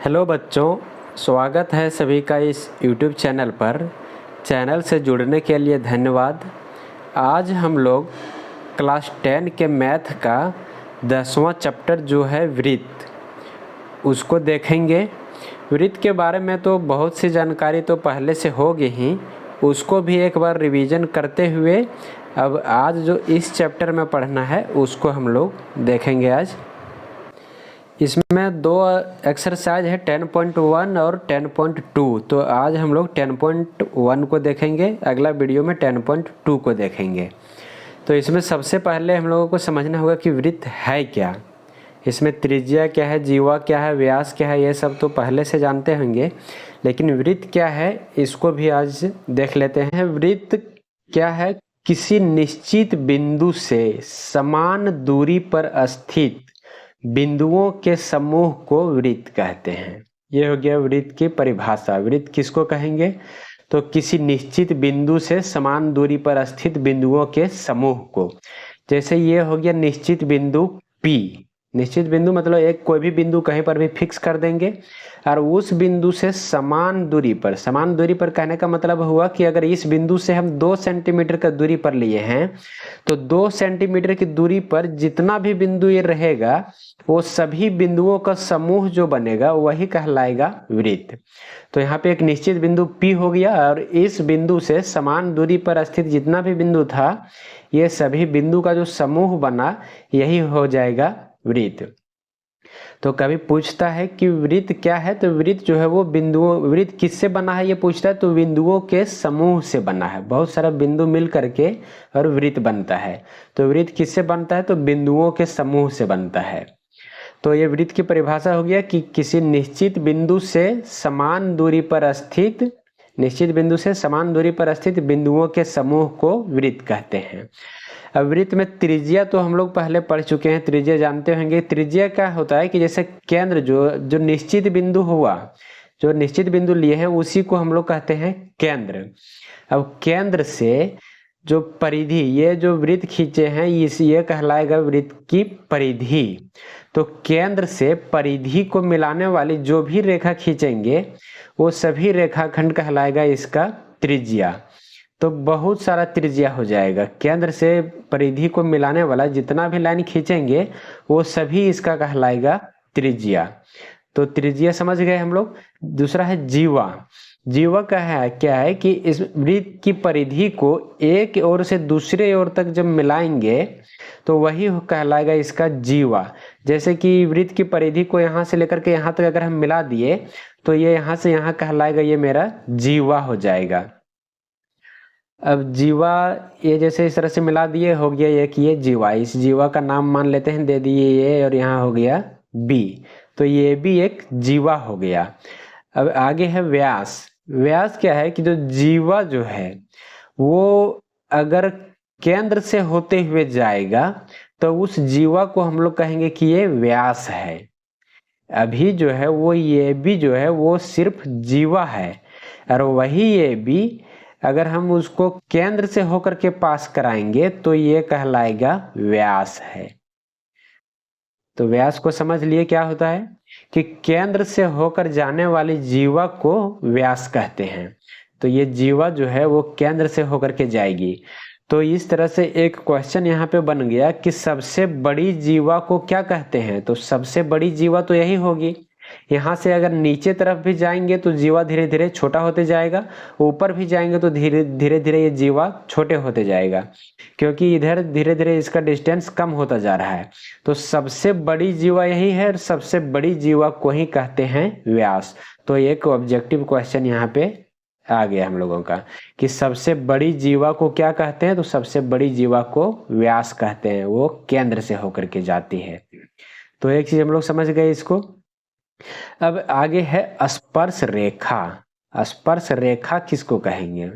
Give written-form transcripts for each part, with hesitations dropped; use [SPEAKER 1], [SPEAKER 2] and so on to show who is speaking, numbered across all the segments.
[SPEAKER 1] Hello बच्चों, स्वागत है सभी का इस YouTube चैनल पर। चैनल से जुड़ने के लिए धन्यवाद। आज हम लोग क्लास 10 के मैथ का 10वां चैप्टर जो है वृत्त, उसको देखेंगे। वृत्त के बारे में तो बहुत सी जानकारी तो पहले से होगी ही, उसको भी एक बार रिवीजन करते हुए अब आज जो इस चैप्टर में पढ़ना है उसको हम लोग देखेंगे। आज इसमें दो एक्सरसाइज है 10.1 और 10.2। तो आज हम लोग 10.1 को देखेंगे, अगला वीडियो में 10.2 को देखेंगे। तो इसमें सबसे पहले हम लोगों को समझना होगा कि वृत्त है क्या। इसमें त्रिज्या क्या है, जीवा क्या है, व्यास क्या है, ये सब तो पहले से जानते होंगे, लेकिन वृत्त क्या है इसको भी आज देख लेते हैं। वृत्त क्या है? किसी निश्चित बिंदु से समान दूरी पर स्थित बिंदुओं के समूह को वृत्त कहते हैं। ये हो गया वृत्त की परिभाषा। वृत्त किसको कहेंगे? तो किसी निश्चित बिंदु से समान दूरी पर स्थित बिंदुओं के समूह को। जैसे ये हो गया निश्चित बिंदु P। निश्चित बिंदु मतलब एक कोई भी बिंदु कहीं पर भी फिक्स कर देंगे और उस बिंदु से समान दूरी पर कहने का मतलब हुआ कि अगर इस बिंदु से हम 2 सेंटीमीटर का दूरी पर लिए हैं तो 2 सेंटीमीटर की दूरी पर जितना भी बिंदु ये रहेगा वो सभी बिंदुओं का समूह जो बनेगा वही कहलाएगा वृत्त। तो यहाँ पे एक निश्चित बिंदु P हो गया और इस बिंदु से समान दूरी पर स्थित जितना भी बिंदु था ये सभी बिंदु का जो समूह बना यही हो जाएगा वृत्त। तो कभी पूछता है कि वृत्त क्या है, तो वृत्त जो है वो बिंदुओं, वृत्त किससे बना है ये पूछता है, तो बिंदुओं के समूह से बना है। बहुत सारा बिंदु मिल करके और वृत्त बनता है। तो वृत्त किससे बनता है? तो बिंदुओं के समूह से बनता है। तो ये वृत्त की परिभाषा हो गया कि किसी निश्चित बिंदु से समान दूरी पर स्थित बिंदुओं के समूह को वृत्त कहते हैं। अब वृत्त में त्रिज्या तो हम लोग पहले पढ़ चुके हैं, त्रिज्या जानते होंगे। त्रिज्या क्या होता है कि जैसे केंद्र जो निश्चित बिंदु हुआ, जो निश्चित बिंदु लिए हैं उसी को हम लोग कहते हैं केंद्र। अब केंद्र से जो परिधि, ये जो वृत्त खींचे हैं ये कहलाएगा वृत्त की परिधि। तो केंद्र से परिधि को मिलाने वाली जो भी रेखा खींचेंगे वो सभी रेखाखंड कहलाएगा इसका त्रिज्या। तो बहुत सारा त्रिज्या हो जाएगा। केंद्र से परिधि को मिलाने वाला जितना भी लाइन खींचेंगे वो सभी इसका कहलाएगा त्रिज्या। तो त्रिज्या समझ गए हम लोग। दूसरा है जीवा। जीवा क्या है कि इस वृत्त की परिधि को एक ओर से दूसरे ओर तक जब मिलाएंगे तो वही कहलाएगा इसका जीवा। जैसे कि वृत्त की परिधि को यहाँ से लेकर के यहाँ तक अगर हम मिला दिए तो ये यहाँ से यहाँ कहलाएगा, ये मेरा जीवा हो जाएगा। अब जीवा ये जैसे इस तरह से मिला दिए, हो गया एक ये जीवा। इस जीवा का नाम मान लेते हैं, दे दिए ये, और यहाँ हो गया बी। तो ये भी एक जीवा हो गया। अब आगे है व्यास। व्यास क्या है कि जो जीवा जो है वो अगर केंद्र से होते हुए जाएगा तो उस जीवा को हम लोग कहेंगे कि ये व्यास है। अभी जो है वो ये भी जो है वो सिर्फ जीवा है, और वही ये भी अगर हम उसको केंद्र से होकर के पास कराएंगे तो ये कहलाएगा व्यास है। तो व्यास को समझ लिए क्या होता है कि केंद्र से होकर जाने वाली जीवा को व्यास कहते हैं। तो ये जीवा जो है वो केंद्र से होकर के जाएगी। तो इस तरह से एक क्वेश्चन यहाँ पे बन गया कि सबसे बड़ी जीवा को क्या कहते हैं? तो सबसे बड़ी जीवा तो यही होगी। यहाँ से अगर नीचे तरफ भी जाएंगे तो जीवा धीरे धीरे छोटा होते जाएगा, ऊपर भी जाएंगे तो धीरे धीरे ये जीवा छोटे होते जाएगा, क्योंकि इधर धीरे धीरे इसका डिस्टेंस कम होता जा रहा है। तो सबसे बड़ी जीवा यही है और सबसे बड़ी जीवा को ही कहते हैं व्यास। तो एक ऑब्जेक्टिव क्वेश्चन यहाँ पे आ गया हम लोगों का कि सबसे बड़ी जीवा को क्या कहते हैं? तो सबसे बड़ी जीवा को व्यास कहते हैं, वो केंद्र से होकर के जाती है। तो एक चीज हम लोग समझ गए इसको। अब आगे है स्पर्श रेखा। स्पर्श रेखा किसको कहेंगे?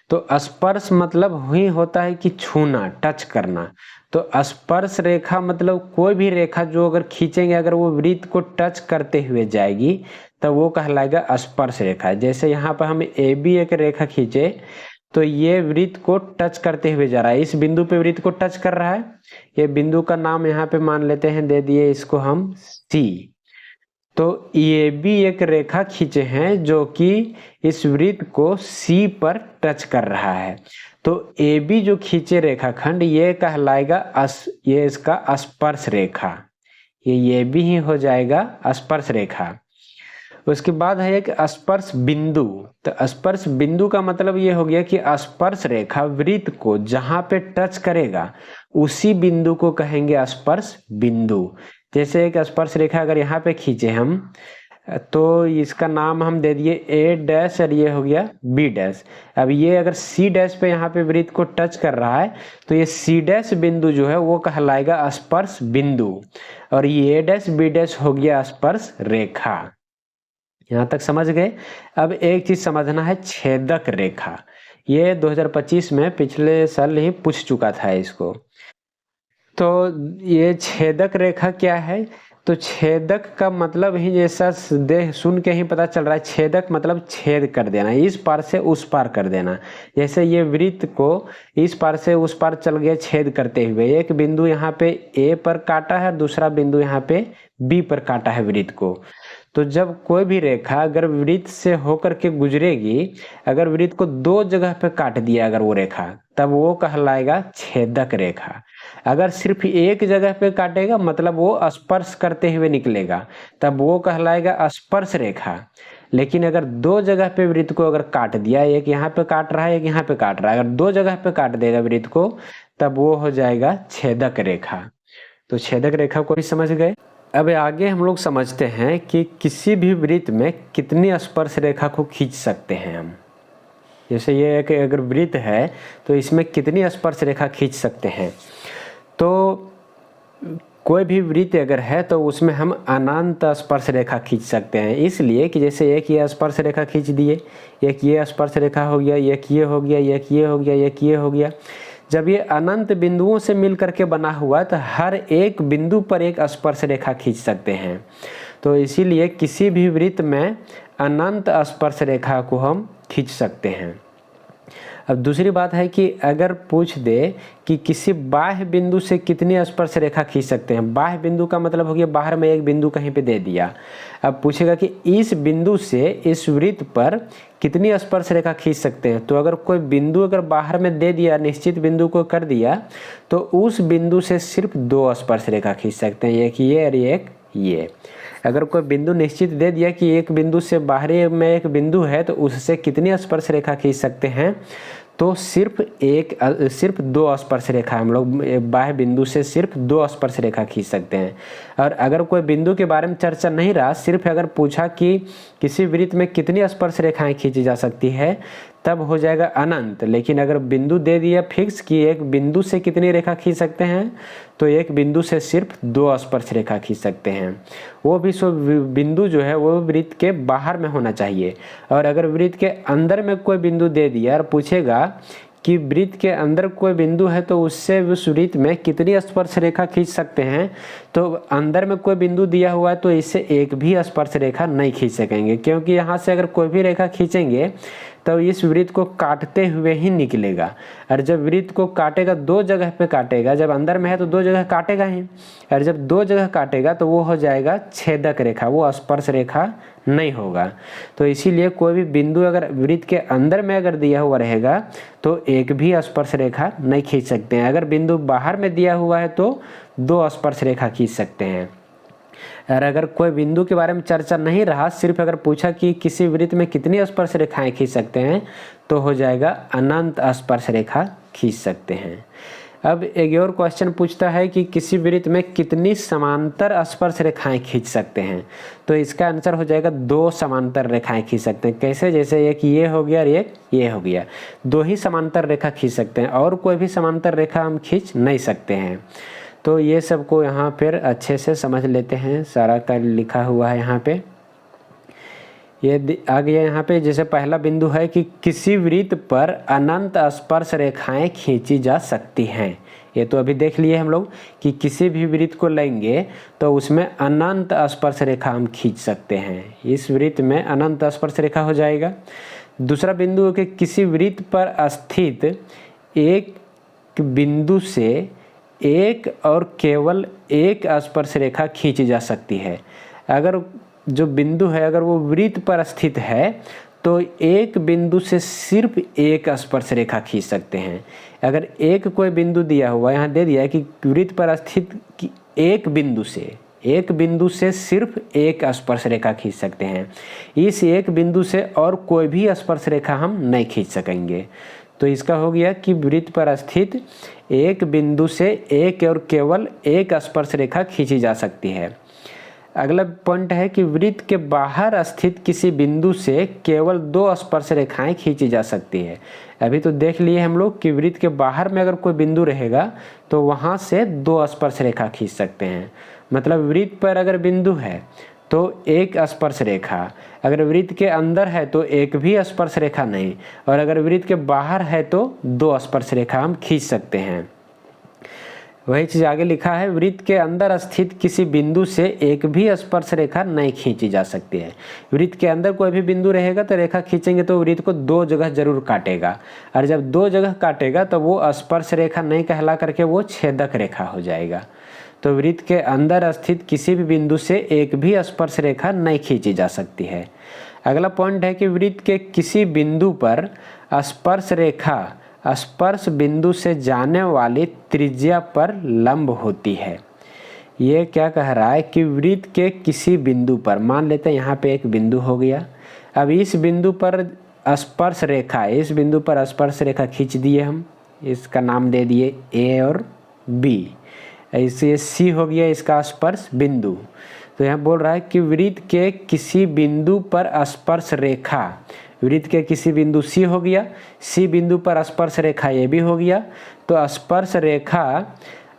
[SPEAKER 1] तो स्पर्श मतलब ही होता है कि छूना, टच करना। तो स्पर्श रेखा मतलब कोई भी रेखा जो अगर खींचेंगे, अगर वो वृत्त को टच करते हुए जाएगी तो वो कहलाएगा स्पर्श रेखा। जैसे यहाँ पर हम ए बी एक रेखा खींचे तो ये वृत्त को टच करते हुए जा रहा है, इस बिंदु पे वृत्त को टच कर रहा है। ये बिंदु का नाम यहाँ पे मान लेते हैं, दे दिए इसको हम सी। तो ये भी एक रेखा खींचे हैं जो कि इस वृत्त को सी पर टच कर रहा है। तो ए बी जो खींचे रेखाखंड ये कहलाएगा ये इसका स्पर्श रेखा, ये भी ही हो जाएगा स्पर्श रेखा। उसके बाद है एक स्पर्श बिंदु। तो स्पर्श बिंदु का मतलब ये हो गया कि स्पर्श रेखा वृत्त को जहां पे टच करेगा उसी बिंदु को कहेंगे स्पर्श बिंदु। जैसे एक स्पर्श रेखा अगर यहाँ पे खींचे हम तो इसका नाम हम दे दिए ए डैश और ये हो गया बी डैश। अब ये अगर सी डैश पे यहाँ पे वृत्त को टच कर रहा है तो ये सी डैश बिंदु जो है वो कहलाएगा स्पर्श बिंदु, और ये ए डैश बी डैश हो गया स्पर्श रेखा। यहाँ तक समझ गए। अब एक चीज समझना है, छेदक रेखा। ये 2025 में पिछले साल ही पूछ चुका था इसको। तो ये छेदक रेखा क्या है? तो छेदक का मतलब ही जैसा देख सुन के ही पता चल रहा है, छेदक मतलब छेद कर देना, इस पार से उस पार कर देना। जैसे ये वृत्त को इस पार से उस पार चल गया छेद करते हुए, एक बिंदु यहाँ पे ए पर काटा है, दूसरा बिंदु यहाँ पे बी पर काटा है वृत्त को। तो जब कोई भी रेखा अगर वृत्त से होकर के गुजरेगी, अगर वृत्त को दो जगह पे काट दिया अगर वो रेखा, तब वो कहलाएगा छेदक रेखा। अगर सिर्फ एक जगह पे काटेगा मतलब वो स्पर्श करते हुए निकलेगा, तब वो कहलाएगा स्पर्श रेखा। लेकिन अगर दो जगह पे वृत्त को अगर काट दिया, एक यहाँ पे काट रहा है एक यहाँ पे काट रहा है, अगर दो जगह पे काट देगा वृत्त को तब वो हो जाएगा छेदक रेखा। तो छेदक रेखा को भी समझ गए। अब आगे हम लोग समझते हैं कि किसी भी वृत्त में कितनी स्पर्श रेखा को खींच सकते हैं हम। जैसे ये एक अगर वृत्त है तो इसमें कितनी स्पर्श रेखा खींच सकते हैं। तो कोई भी वृत्त अगर है तो उसमें हम अनंत स्पर्श रेखा खींच सकते हैं, इसलिए कि जैसे एक ये स्पर्श रेखा खींच दिए, एक ये स्पर्श रेखा हो गया, एक ये हो गया, एक ये हो गया, एक ये हो गया। जब ये अनंत बिंदुओं से मिल करके बना हुआ तो हर एक बिंदु पर एक स्पर्श रेखा खींच सकते हैं। तो इसीलिए किसी भी वृत्त में अनंत स्पर्श रेखा को हम खींच सकते हैं। अब दूसरी बात है कि अगर पूछ दे कि किसी बाह्य बिंदु से कितनी स्पर्श रेखा खींच सकते हैं। बाह्य बिंदु का मतलब हो गया बाहर में एक बिंदु कहीं पे दे दिया। अब पूछेगा कि इस बिंदु से इस वृत्त पर कितनी स्पर्श रेखा खींच सकते हैं। तो अगर कोई बिंदु अगर बाहर में दे दिया, निश्चित बिंदु को कर दिया, तो उस बिंदु से सिर्फ दो स्पर्श रेखा खींच सकते हैं, एक ये और एक ये। अगर कोई बिंदु निश्चित दे दिया कि एक बिंदु से बाहरी में एक बिंदु है तो उससे कितनी स्पर्श रेखा खींच सकते हैं, तो सिर्फ दो स्पर्श रेखा हम लोग बाह्य बिंदु से सिर्फ दो स्पर्श रेखा खींच सकते हैं। और अगर कोई बिंदु के बारे में चर्चा नहीं रहा, सिर्फ अगर पूछा कि किसी वृत्त में कितनी स्पर्श रेखाएं खींची जा सकती है, तब हो जाएगा अनंत। लेकिन अगर बिंदु दे दिया फिक्स कि एक बिंदु से कितनी रेखा खींच सकते हैं, तो एक बिंदु से सिर्फ दो स्पर्श रेखा खींच सकते हैं। वो भी सो बिंदु जो है वो वृत्त के बाहर में होना चाहिए। और अगर वृत्त के अंदर में कोई बिंदु दे दिया और पूछेगा कि वृत्त के अंदर कोई बिंदु है तो उससे उस वृत्त में कितनी स्पर्श रेखा खींच सकते हैं, तो अंदर में कोई बिंदु दिया हुआ है तो इससे एक भी स्पर्श रेखा नहीं खींच सकेंगे, क्योंकि यहाँ से अगर कोई भी रेखा खींचेंगे तो इस वृत्त को काटते हुए ही निकलेगा। और जब वृत्त को काटेगा दो जगह पे काटेगा, जब अंदर में है तो दो जगह काटेगा ही, और जब दो जगह काटेगा तो वो हो जाएगा छेदक रेखा, वो स्पर्श रेखा नहीं होगा। तो इसीलिए कोई भी बिंदु अगर वृत्त के अंदर में अगर दिया हुआ रहेगा तो एक भी स्पर्श रेखा नहीं खींच सकते हैं। अगर बिंदु बाहर में दिया हुआ है तो दो स्पर्श रेखा खींच सकते हैं। और अगर कोई बिंदु के बारे में चर्चा नहीं रहा, सिर्फ अगर पूछा कि किसी वृत्त में कितनी स्पर्श रेखाएं खींच सकते हैं, तो हो जाएगा अनंत स्पर्श रेखा खींच सकते हैं। अब एक और क्वेश्चन पूछता है कि किसी वृत्त में कितनी समांतर स्पर्श रेखाएं खींच सकते हैं। तो इसका आंसर हो जाएगा दो समांतर रेखाएं खींच सकते हैं। कैसे? जैसे एक ये हो गया और एक ये हो गया, दो ही समांतर रेखा खींच सकते हैं, और कोई भी समांतर रेखा हम खींच नहीं सकते हैं। तो ये सब को यहाँ फिर अच्छे से समझ लेते हैं, सारा का लिखा हुआ है यहाँ पे। ये आ गया यहाँ पे। जैसे पहला बिंदु है कि किसी वृत्त पर अनंत स्पर्श रेखाएं खींची जा सकती हैं। ये तो अभी देख लिए हम लोग कि किसी भी वृत्त को लेंगे तो उसमें अनंत स्पर्श रेखा हम खींच सकते हैं। इस वृत्त में अनंत स्पर्श रेखा हो जाएगा। दूसरा बिंदु है कि किसी वृत्त पर स्थित एक बिंदु से एक और केवल एक स्पर्श रेखा खींची जा सकती है। अगर जो बिंदु है अगर वो वृत्त पर स्थित है तो एक बिंदु से सिर्फ एक स्पर्श रेखा खींच सकते हैं। अगर एक कोई बिंदु दिया हुआ यहाँ दे दिया है कि वृत्त पर स्थित एक बिंदु से सिर्फ एक स्पर्श रेखा खींच सकते हैं। इस एक बिंदु से और कोई भी स्पर्श रेखा हम नहीं खींच सकेंगे। तो इसका हो गया कि वृत्त पर स्थित एक बिंदु से एक और केवल एक स्पर्श रेखा खींची जा सकती है। अगला पॉइंट है कि वृत्त के बाहर स्थित किसी बिंदु से केवल दो स्पर्श रेखाएं खींची जा सकती है। अभी तो देख लिए हम लोग कि वृत्त के बाहर में अगर कोई बिंदु रहेगा तो वहां से दो स्पर्श रेखा खींच सकते हैं। मतलब वृत्त पर अगर बिंदु है तो एक स्पर्श रेखा, अगर वृत्त के अंदर है तो एक भी स्पर्श रेखा नहीं, और अगर वृत्त के बाहर है तो दो स्पर्श रेखा हम खींच सकते हैं। वही चीज आगे लिखा है, वृत्त के अंदर स्थित किसी बिंदु से एक भी स्पर्श रेखा नहीं खींची जा सकती है। वृत्त के अंदर कोई भी बिंदु रहेगा तो रेखा खींचेंगे तो वृत्त को दो जगह जरूर काटेगा, और जब दो जगह काटेगा तो वो स्पर्श रेखा नहीं कहला करके वो छेदक रेखा हो जाएगा। तो वृत्त के अंदर स्थित किसी भी बिंदु से एक भी स्पर्श रेखा नहीं खींची जा सकती है। अगला पॉइंट है कि वृत्त के किसी बिंदु पर स्पर्श रेखा स्पर्श बिंदु से जाने वाली त्रिज्या पर लंब होती है। ये क्या कह रहा है कि वृत्त के किसी बिंदु पर, मान लेते हैं यहाँ पे एक बिंदु हो गया, अब इस बिंदु पर स्पर्श रेखा, इस बिंदु पर स्पर्श रेखा खींच दिए हम, इसका नाम दे दिए ए और बी, ऐसे सी हो गया इसका स्पर्श बिंदु। तो यहाँ बोल रहा है कि वृत्त के किसी बिंदु पर स्पर्श रेखा, वृत्त के किसी बिंदु सी हो गया, सी बिंदु पर स्पर्श रेखा ए भी हो गया, तो स्पर्श रेखा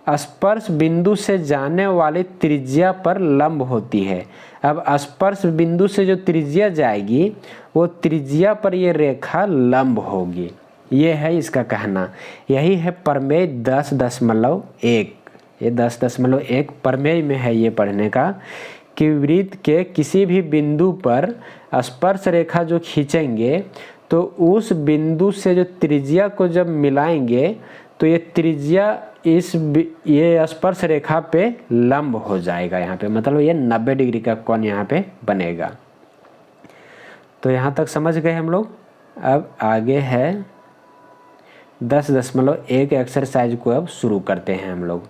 [SPEAKER 1] स्पर्श बिंदु से जाने वाली त्रिज्या पर लंब होती है। अब स्पर्श बिंदु से जो त्रिज्या जाएगी वो त्रिज्या पर ये रेखा लंब होगी। ये है इसका कहना। यही है प्रमेय 10.1। ये 10.1 प्रमेय में है ये पढ़ने का कि वृत्त के किसी भी बिंदु पर स्पर्श रेखा जो खींचेंगे तो उस बिंदु से जो त्रिज्या को जब मिलाएंगे तो ये त्रिज्या ये स्पर्श रेखा पे लंब हो जाएगा। यहाँ पे मतलब ये 90 डिग्री का कोण यहाँ पे बनेगा। तो यहाँ तक समझ गए हम लोग। अब आगे है 10.1 एक्सरसाइज को अब शुरू करते हैं हम लोग।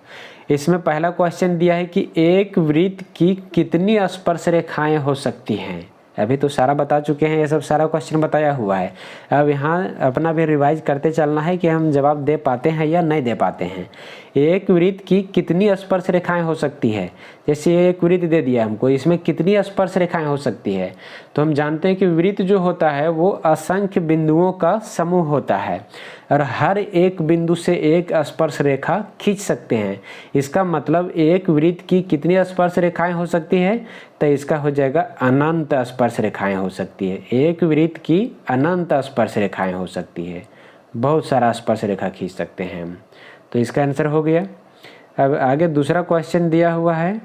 [SPEAKER 1] इसमें पहला क्वेश्चन दिया है कि एक वृत्त की कितनी स्पर्श रेखाएं हो सकती हैं। अभी तो सारा बता चुके हैं, ये सब सारा क्वेश्चन बताया हुआ है। अब यहाँ अपना भी रिवाइज करते चलना है कि हम जवाब दे पाते हैं या नहीं दे पाते हैं। एक वृत्त की कितनी स्पर्श रेखाएं हो सकती है, जैसे एक वृत्त दे दिया हमको, इसमें कितनी स्पर्श रेखाएं हो सकती है। तो हम जानते हैं कि वृत्त जो होता है वो असंख्य बिंदुओं का समूह होता है और हर एक बिंदु से एक स्पर्श रेखा खींच सकते हैं। इसका मतलब एक वृत्त की कितनी स्पर्श रेखाएं हो सकती है, तो इसका हो जाएगा अनंत स्पर्श रेखाएं हो सकती है। एक वृत्त की अनंत स्पर्श रेखाएं हो सकती है, बहुत सारा स्पर्श रेखा खींच सकते हैं हम। तो इसका आंसर हो गया। अब आगे दूसरा क्वेश्चन दिया हुआ है,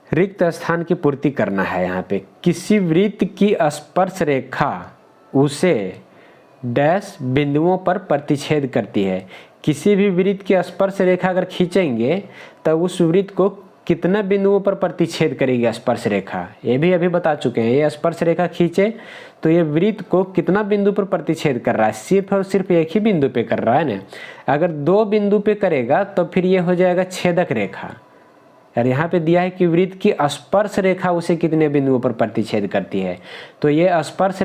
[SPEAKER 1] रिक्त स्थान की पूर्ति करना है। यहाँ पे किसी वृत्त की स्पर्श रेखा उसे डैश बिंदुओं पर प्रतिच्छेद करती है। किसी भी वृत्त की स्पर्श रेखा अगर खींचेंगे तब उस वृत्त को कितने बिंदुओं पर प्रतिच्छेद करेगी स्पर्श रेखा, ये भी अभी बता चुके हैं। ये स्पर्श रेखा खींचे तो ये वृत्त को कितना बिंदु पर प्रतिच्छेद कर रहा है, सिर्फ और सिर्फ एक ही बिंदु पे कर रहा है ना। अगर दो बिंदु पे करेगा तो फिर ये हो जाएगा छेदक रेखा। और यहाँ पे दिया है कि वृत्त की स्पर्श रेखा उसे कितने बिंदुओं पर प्रतिच्छेद करती है, तो ये स्पर्श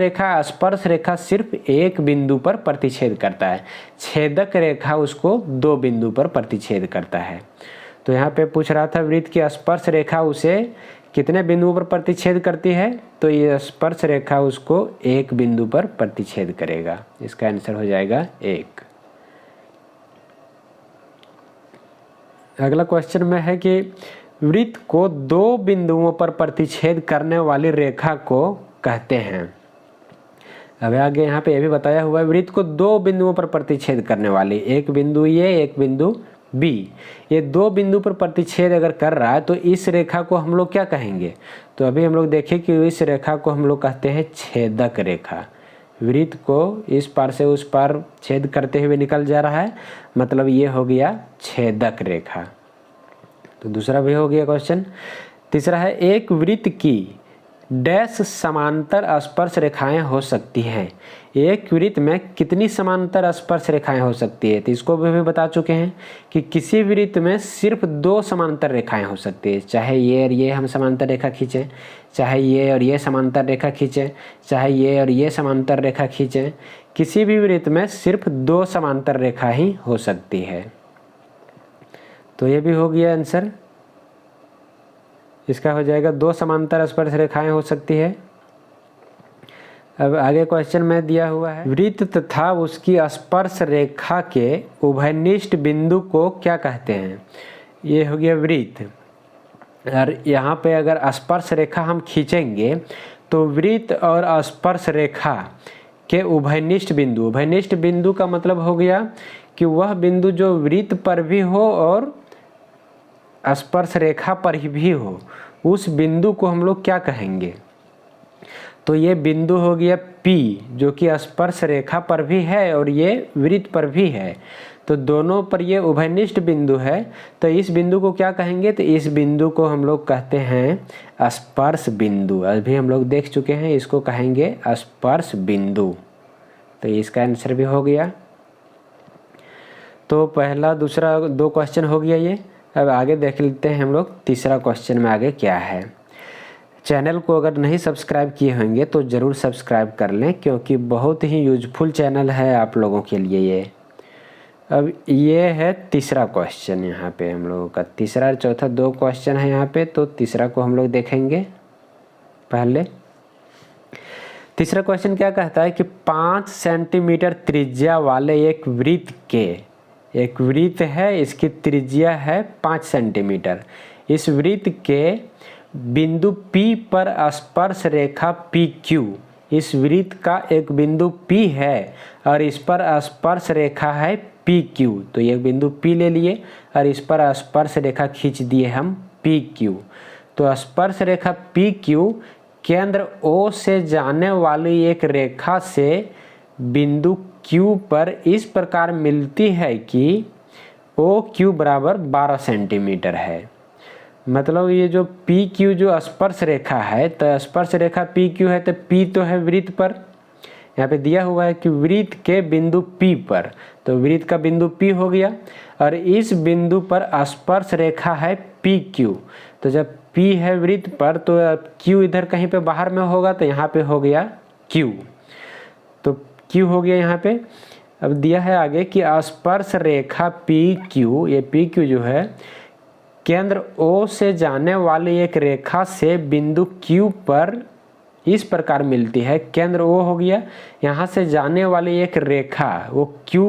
[SPEAKER 1] रेखा सिर्फ एक बिंदु पर प्रतिच्छेद करता है, छेदक रेखा उसको दो बिंदु पर प्रतिच्छेद करता है। तो यहाँ पे पूछ रहा था वृत्त की स्पर्श रेखा उसे कितने बिंदुओं पर प्रतिच्छेद करती है, तो ये स्पर्श रेखा उसको एक बिंदु पर प्रतिच्छेद करेगा। इसका आंसर हो जाएगा 1। अगला क्वेश्चन में है कि वृत्त को दो बिंदुओं पर प्रतिच्छेद करने वाली रेखा को कहते हैं। अब आगे यहाँ पे ये भी बताया हुआ है, वृत्त को दो बिंदुओं पर प्रतिच्छेद करने वाली, एक बिंदु ए एक बिंदु बी, ये दो बिंदु पर प्रतिच्छेद अगर कर रहा है तो इस रेखा को हम लोग क्या कहेंगे। तो अभी हम लोग देखें कि इस रेखा को हम लोग कहते हैं छेदक रेखा। वृत्त को इस पार से उस पार छेद करते हुए निकल जा रहा है, मतलब ये हो गया छेदक रेखा। तो दूसरा भी हो गया क्वेश्चन। तीसरा है एक वृत्त की डैश समांतर स्पर्श रेखाएं हो सकती हैं। एक वृत्त में कितनी समांतर स्पर्श रेखाएं हो सकती है, तो इसको भी बता चुके हैं कि किसी वृत्त में सिर्फ 2 समांतर रेखाएं हो सकती है, चाहे ये और ये हम समांतर रेखा खींचें, चाहे ये और ये समांतर रेखा खींचें, चाहे ये और ये समांतर रेखा खींचें, किसी भी वृत्त में सिर्फ 2 समांतर रेखा ही हो सकती है। तो ये भी हो गया आंसर, इसका हो जाएगा 2 समांतर स्पर्श रेखाएं हो सकती है। अब आगे क्वेश्चन में दिया हुआ है वृत्त तथा उसकी स्पर्श रेखा के उभयनिष्ठ बिंदु को क्या कहते हैं। ये हो गया वृत्त, और यहाँ पे अगर स्पर्श रेखा हम खींचेंगे तो वृत्त और स्पर्श रेखा के उभयनिष्ठ बिंदु, उभयनिष्ठ बिंदु का मतलब हो गया कि वह बिंदु जो वृत्त पर भी हो और स्पर्श रेखा पर भी हो, उस बिंदु को हम लोग क्या कहेंगे। तो ये बिंदु हो गया P, जो कि स्पर्श रेखा पर भी है और ये वृत्त पर भी है, तो दोनों पर ये उभयनिष्ठ बिंदु है। तो इस बिंदु को क्या कहेंगे, तो इस बिंदु को हम लोग कहते हैं स्पर्श बिंदु। अभी हम लोग देख चुके हैं, इसको कहेंगे स्पर्श बिंदु। तो इसका आंसर भी हो गया। तो पहला दूसरा 2 क्वेश्चन हो गया ये। अब आगे देख लेते हैं हम लोग तीसरा क्वेश्चन में आगे क्या है। चैनल को अगर नहीं सब्सक्राइब किए होंगे तो ज़रूर सब्सक्राइब कर लें, क्योंकि बहुत ही यूजफुल चैनल है आप लोगों के लिए ये। अब ये है तीसरा क्वेश्चन, यहाँ पे हम लोगों का तीसरा और चौथा 2 क्वेश्चन है यहाँ पे, तो तीसरा को हम लोग देखेंगे पहले। तीसरा क्वेश्चन क्या कहता है कि 5 सेंटीमीटर त्रिज्या वाले एक वृत्त के, एक वृत्त है, इसकी त्रिज्या है 5 सेंटीमीटर। इस वृत्त के बिंदु P पर स्पर्श रेखा PQ, इस वृत्त का एक बिंदु P है और इस पर स्पर्श रेखा है PQ। तो ये बिंदु P ले लिए और इस पर स्पर्श रेखा खींच दिए हम PQ। तो स्पर्श रेखा PQ केंद्र O से जाने वाली एक रेखा से बिंदु Q पर इस प्रकार मिलती है कि OQ बराबर 12 सेंटीमीटर है। मतलब ये जो PQ जो स्पर्श रेखा है, तो स्पर्श रेखा PQ है, तो P तो है वृत्त पर, यहाँ पे दिया हुआ है कि वृत्त के बिंदु P पर, तो वृत्त का बिंदु P हो गया और इस बिंदु पर स्पर्श रेखा है PQ। तो जब P है वृत्त पर तो Q इधर कहीं पे बाहर में होगा, तो यहाँ पे हो गया Q, तो Q हो गया यहाँ पे। अब दिया है आगे कि स्पर्श रेखा PQ, ये PQ जो है केंद्र O से जाने वाली एक रेखा से बिंदु Q पर इस प्रकार मिलती है। केंद्र O हो गया, यहाँ से जाने वाली एक रेखा वो Q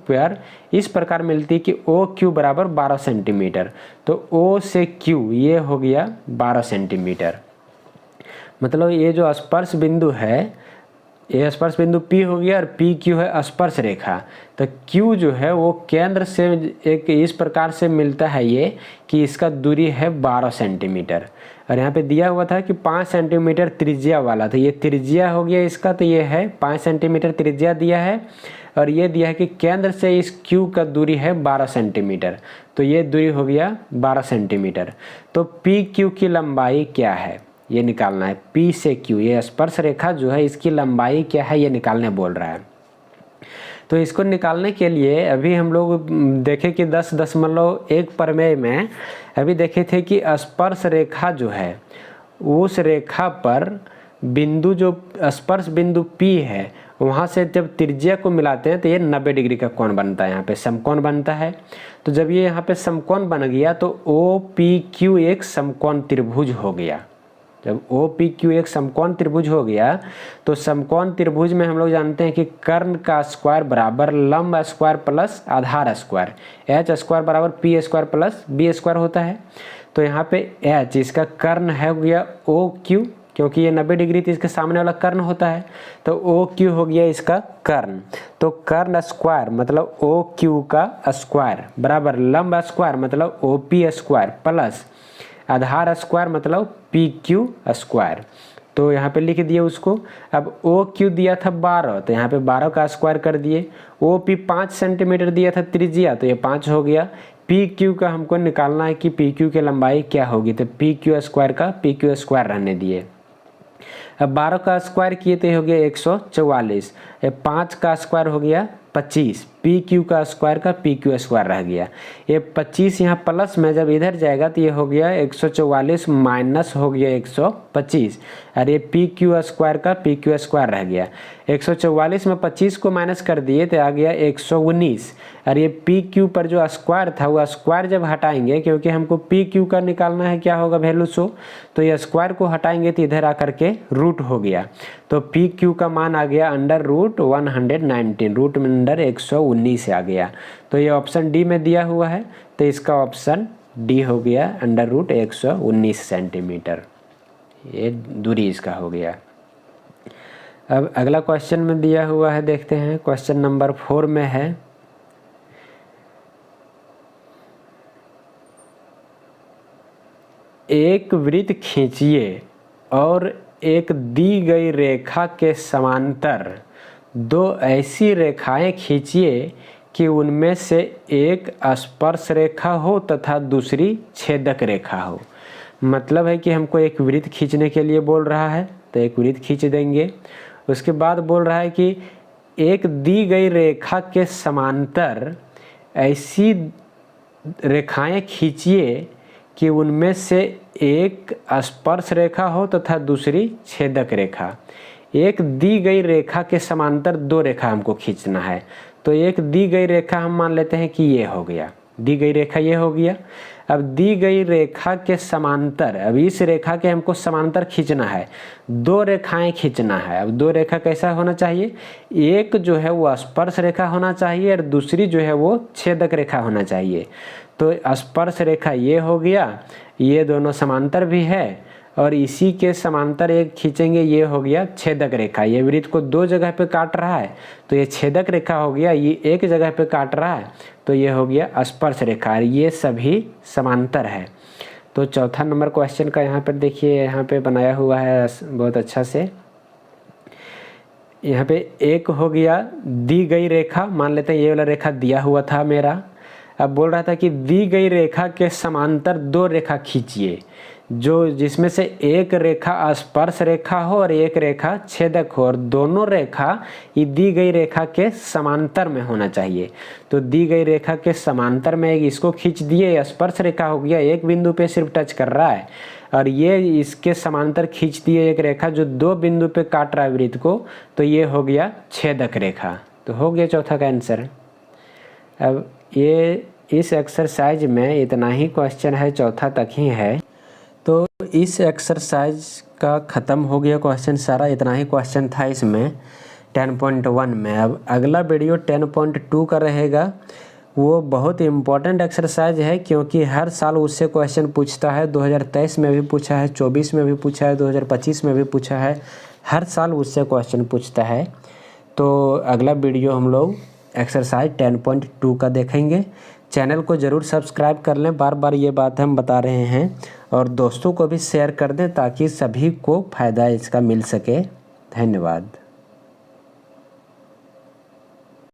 [SPEAKER 1] पर इस प्रकार मिलती है कि OQ बराबर 12 सेंटीमीटर। तो O से Q ये हो गया 12 सेंटीमीटर। मतलब ये जो स्पर्श बिंदु है, ये स्पर्श बिंदु P हो गया और PQ है स्पर्श रेखा। तो Q जो है वो केंद्र से एक इस प्रकार से मिलता है ये कि इसका दूरी है 12 सेंटीमीटर। और यहाँ पे दिया हुआ था कि 5 सेंटीमीटर त्रिज्या वाला, तो ये त्रिज्या हो गया इसका, तो ये है 5 सेंटीमीटर त्रिज्या दिया है और ये दिया है कि केंद्र से इस Q का दूरी है 12 सेंटीमीटर। तो ये दूरी हो गया 12 सेंटीमीटर। तो PQ की लंबाई क्या है ये निकालना है। P से Q, ये स्पर्श रेखा जो है इसकी लंबाई क्या है ये निकालने बोल रहा है। तो इसको निकालने के लिए अभी हम लोग देखे कि 10.1 प्रमेय में अभी देखे थे कि स्पर्श रेखा जो है उस रेखा पर बिंदु जो स्पर्श बिंदु P है वहाँ से जब त्रिज्या को मिलाते हैं तो ये 90 डिग्री का कोण बनता है, यहाँ पे समकोण बनता है। तो जब ये यहाँ पे समकोण बन गया तो OPQ एक समकोण त्रिभुज हो गया। जब OPQ एक समकोण त्रिभुज हो गया तो समकोण त्रिभुज में हम लोग जानते हैं कि कर्ण का स्क्वायर बराबर लंब स्क्वायर प्लस आधार स्क्वायर, H स्क्वायर बराबर P square plus B square होता है। तो यहाँ पे H इसका कर्ण है हो गया OQ, क्योंकि ये 90 डिग्री तो इसके सामने वाला कर्ण होता है, तो OQ हो गया इसका कर्ण। तो कर्ण स्क्वायर मतलब OQ का स्क्वायर बराबर लंब स्क्वायर मतलब OP स्क्वायर प्लस आधार स्क्वायर मतलब PQ स्क्वायर। तो यहाँ पे लिख दिए उसको। अब OQ दिया था 12, तो यहाँ पे 12 का स्क्वायर कर दिए। OP 5 सेंटीमीटर दिया था त्रिज्या, तो ये 5 हो गया। पी क्यू का हमको निकालना है कि पी क्यू की लंबाई क्या होगी, तो पी क्यू स्क्वायर का पी क्यू स्क्वायर रहने दिए। अब 12 का स्क्वायर किए तो हो गया 144, 5 का स्क्वायर हो गया 25, पी क्यू का स्क्वायर का पी क्यू स्क्वायर रह गया। ये 25 यहाँ प्लस में जब इधर जाएगा तो ये हो गया 144 माइनस हो गया 125, और ये पी क्यू स्क्वायर का पी क्यू स्क्वायर रह गया। 144 में 25 को माइनस कर दिए तो आ गया 119, और ये पी क्यू पर जो स्क्वायर था वो स्क्वायर जब हटाएंगे, क्योंकि हमको पी क्यू का निकालना है क्या होगा वैल्यू सो, तो ये स्क्वायर को हटाएंगे तो इधर आकर के रूट हो गया, तो पी क्यू का मान आ गया अंडर रूट 119, रूट में अंडर 119 आ गया। तो ये ऑप्शन डी में दिया हुआ है, तो इसका ऑप्शन डी हो गया अंडर रूट 119 सेंटीमीटर, ये दूरी इसका हो गया। अब अगला क्वेश्चन में दिया हुआ है, देखते हैं क्वेश्चन नंबर 4 में है, एक वृत्त खींचिए और एक दी गई रेखा के समांतर दो ऐसी रेखाएं खींचिए कि उनमें से एक स्पर्श रेखा हो तथा दूसरी छेदक रेखा हो। मतलब है कि हमको एक वृत्त खींचने के लिए बोल रहा है, तो एक वृत्त खींच देंगे। उसके बाद बोल रहा है कि एक दी गई रेखा के समांतर ऐसी रेखाएं खींचिए कि उनमें से एक स्पर्श रेखा हो तथा दूसरी छेदक रेखा। एक दी गई रेखा के समांतर दो रेखा हमको खींचना है, तो एक दी गई रेखा हम मान लेते हैं कि ये हो गया, दी गई रेखा ये हो गया। अब दी गई रेखा के समांतर, अब इस रेखा के हमको समांतर खींचना है, दो रेखाएं खींचना है। अब दो रेखा कैसा होना चाहिए, एक जो है वो स्पर्श रेखा होना चाहिए और दूसरी जो है वो छेदक रेखा होना चाहिए। तो स्पर्श रेखा ये हो गया, ये दोनों समांतर भी है, और इसी के समांतर एक खींचेंगे, ये हो गया छेदक रेखा। ये वृत्त को दो जगह पे काट रहा है तो ये छेदक रेखा हो गया, ये एक जगह पे काट रहा है तो ये हो गया स्पर्श रेखा, ये सभी समांतर है। तो चौथा नंबर क्वेश्चन का यहाँ पर देखिए, यहाँ पे बनाया हुआ है बहुत अच्छा से। यहाँ पे एक हो गया दी गई रेखा, मान लेते हैं ये वाला रेखा दिया हुआ था मेरा। अब बोल रहा था कि दी गई रेखा के समांतर दो रेखा खींचिए, जो जिसमें से एक रेखा स्पर्श रेखा हो और एक रेखा छेदक हो, और दोनों रेखा ये दी गई रेखा के समांतर में होना चाहिए। तो दी गई रेखा के समांतर में इसको खींच दिए, स्पर्श रेखा हो गया, एक बिंदु पे सिर्फ टच कर रहा है, और ये इसके समांतर खींच दिए एक रेखा जो दो बिंदु पे काट रहा है वृत्त को, तो ये हो गया छेदक रेखा। तो हो गया चौथा का आंसर। अब ये इस एक्सरसाइज में इतना ही क्वेश्चन है, चौथा तक ही है। तो इस एक्सरसाइज का ख़त्म हो गया क्वेश्चन सारा, इतना ही क्वेश्चन था इसमें 10.1 में। अब अगला वीडियो 10.2 का रहेगा, वो बहुत इम्पोर्टेंट एक्सरसाइज है, क्योंकि हर साल उससे क्वेश्चन पूछता है। 2023 में भी पूछा है, 24 में भी पूछा है, 2025 में भी पूछा है, हर साल उससे क्वेश्चन पूछता है। तो अगला वीडियो हम लोग एक्सरसाइज 10.2 का देखेंगे। चैनल को ज़रूर सब्सक्राइब कर लें, बार बार ये बात हम बता रहे हैं, और दोस्तों को भी शेयर कर दें ताकि सभी को फ़ायदा इसका मिल सके। धन्यवाद।